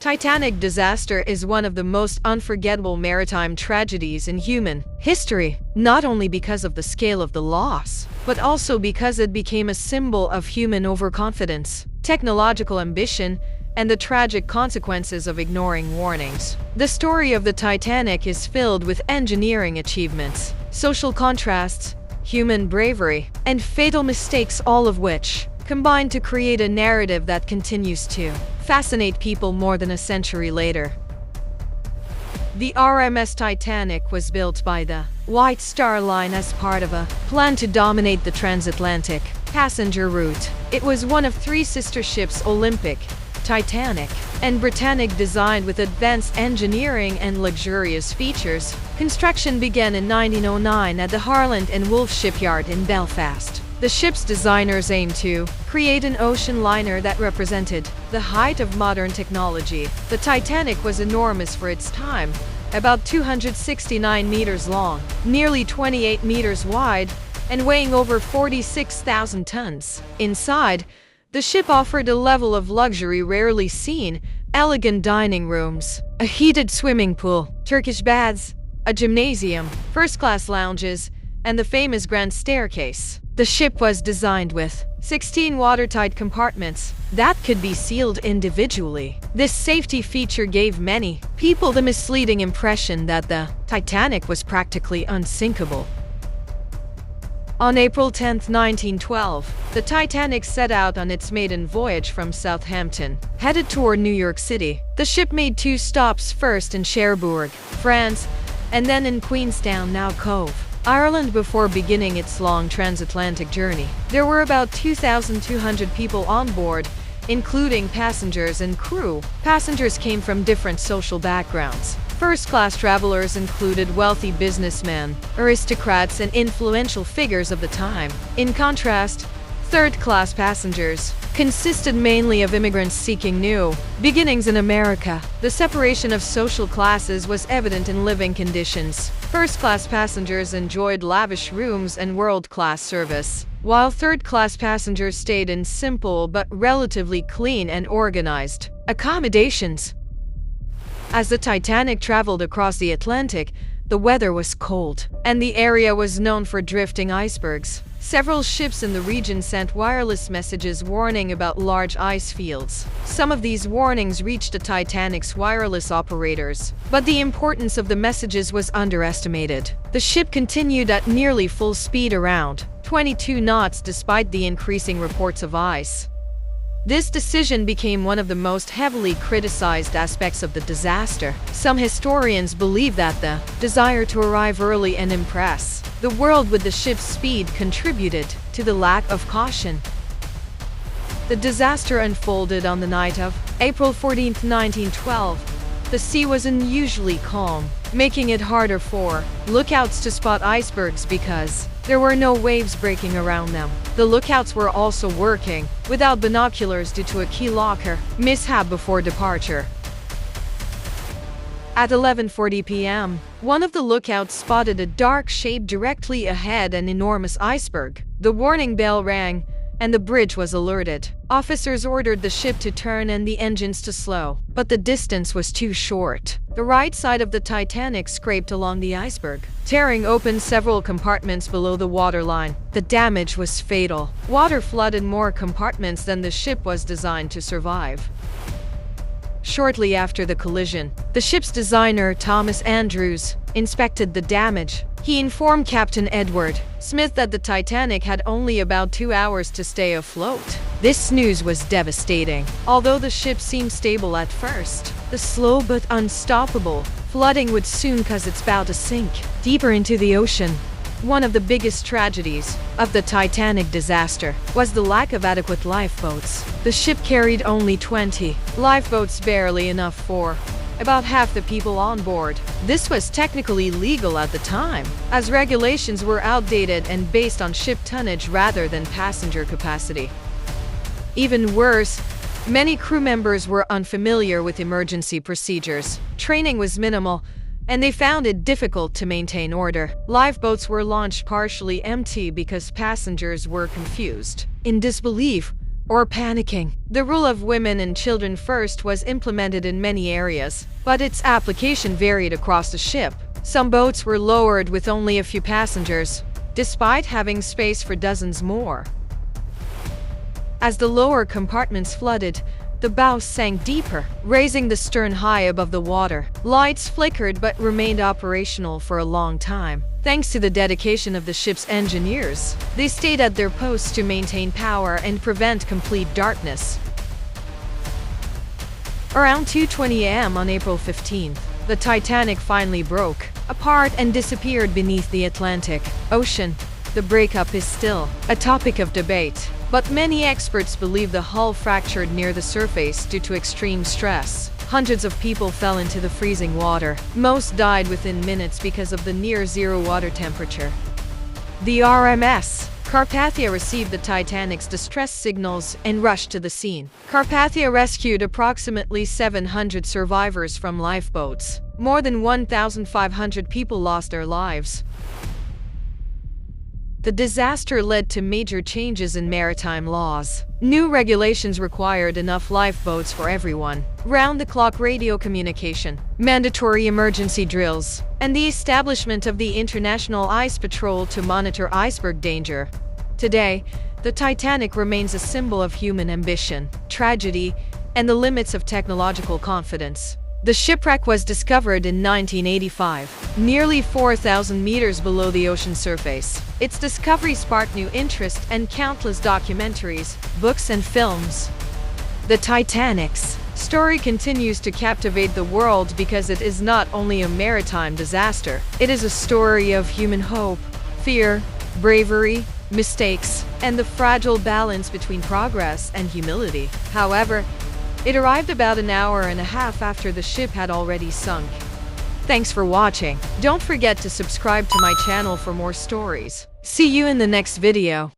Titanic disaster is one of the most unforgettable maritime tragedies in human history, not only because of the scale of the loss, but also because it became a symbol of human overconfidence, technological ambition, and the tragic consequences of ignoring warnings. The story of the Titanic is filled with engineering achievements, social contrasts, human bravery, and fatal mistakes, all of which combine to create a narrative that continues to fascinate people more than a century later. The RMS Titanic was built by the White Star Line as part of a plan to dominate the transatlantic passenger route. It was one of three sister ships, Olympic, Titanic, and Britannic, designed with advanced engineering and luxurious features. Construction began in 1909 at the Harland and Wolff shipyard in Belfast. The ship's designers aimed to create an ocean liner that represented the height of modern technology. The Titanic was enormous for its time, about 269 meters long, nearly 28 meters wide, and weighing over 46,000 tons. Inside, the ship offered a level of luxury rarely seen: elegant dining rooms, a heated swimming pool, Turkish baths, a gymnasium, first-class lounges, and the famous grand staircase. The ship was designed with 16 watertight compartments that could be sealed individually. This safety feature gave many people the misleading impression that the Titanic was practically unsinkable. On April 10, 1912, the Titanic set out on its maiden voyage from Southampton, headed toward New York City. The ship made 2 stops, first in Cherbourg, France, and then in Queenstown, now Cove, Ireland, before beginning its long transatlantic journey. There were about 2,200 people on board, including passengers and crew. Passengers came from different social backgrounds. First-class travelers included wealthy businessmen, aristocrats, and influential figures of the time. In contrast, third-class passengers consisted mainly of immigrants seeking new beginnings in America. The separation of social classes was evident in living conditions. First-class passengers enjoyed lavish rooms and world-class service, while third-class passengers stayed in simple but relatively clean and organized accommodations. As the Titanic traveled across the Atlantic, the weather was cold, and the area was known for drifting icebergs. Several ships in the region sent wireless messages warning about large ice fields. Some of these warnings reached the Titanic's wireless operators, but the importance of the messages was underestimated. The ship continued at nearly full speed, around 22 knots, despite the increasing reports of ice. This decision became one of the most heavily criticized aspects of the disaster. Some historians believe that the desire to arrive early and impress the world with the ship's speed contributed to the lack of caution. The disaster unfolded on the night of April 14, 1912. The sea was unusually calm, making it harder for lookouts to spot icebergs because there were no waves breaking around them. The lookouts were also working without binoculars due to a key locker mishap before departure. At 11:40 p.m., one of the lookouts spotted a dark shape directly ahead, an enormous iceberg. The warning bell rang, and the bridge was alerted. Officers ordered the ship to turn and the engines to slow, but the distance was too short. The right side of the Titanic scraped along the iceberg, tearing open several compartments below the waterline. The damage was fatal. Water flooded more compartments than the ship was designed to survive. Shortly after the collision, the ship's designer, Thomas Andrews, inspected the damage. He informed Captain Edward Smith that the Titanic had only about 2 hours to stay afloat. This news was devastating. Although the ship seemed stable at first, the slow but unstoppable flooding would soon cause its bow to sink deeper into the ocean. One of the biggest tragedies of the Titanic disaster was the lack of adequate lifeboats. The ship carried only 20 lifeboats, barely enough for about half the people on board. This was technically legal at the time, as regulations were outdated and based on ship tonnage rather than passenger capacity. Even worse, many crew members were unfamiliar with emergency procedures. Training was minimal, and they found it difficult to maintain order. Lifeboats were launched partially empty because passengers were confused. In disbelief, or panicking. The rule of women and children first was implemented in many areas, but its application varied across the ship. Some boats were lowered with only a few passengers, despite having space for dozens more. As the lower compartments flooded, the bows sank deeper, raising the stern high above the water. Lights flickered but remained operational for a long time. Thanks to the dedication of the ship's engineers, they stayed at their posts to maintain power and prevent complete darkness. Around 2:20 a.m. on April 15th, the Titanic finally broke apart and disappeared beneath the Atlantic Ocean. The breakup is still a topic of debate, but many experts believe the hull fractured near the surface due to extreme stress. Hundreds of people fell into the freezing water. Most died within minutes because of the near-zero water temperature. The RMS Carpathia received the Titanic's distress signals and rushed to the scene. Carpathia rescued approximately 700 survivors from lifeboats. More than 1,500 people lost their lives. The disaster led to major changes in maritime laws. New regulations required enough lifeboats for everyone, round-the-clock radio communication, mandatory emergency drills, and the establishment of the International Ice Patrol to monitor iceberg danger. Today, the Titanic remains a symbol of human ambition, tragedy, and the limits of technological confidence. The shipwreck was discovered in 1985, nearly 4,000 meters below the ocean surface. Its discovery sparked new interest and countless documentaries, books, and films. The Titanic's story continues to captivate the world because it is not only a maritime disaster, it is a story of human hope, fear, bravery, mistakes, and the fragile balance between progress and humility. However, it arrived about an hour and a half after the ship had already sunk. Thanks for watching. Don't forget to subscribe to my channel for more stories. See you in the next video.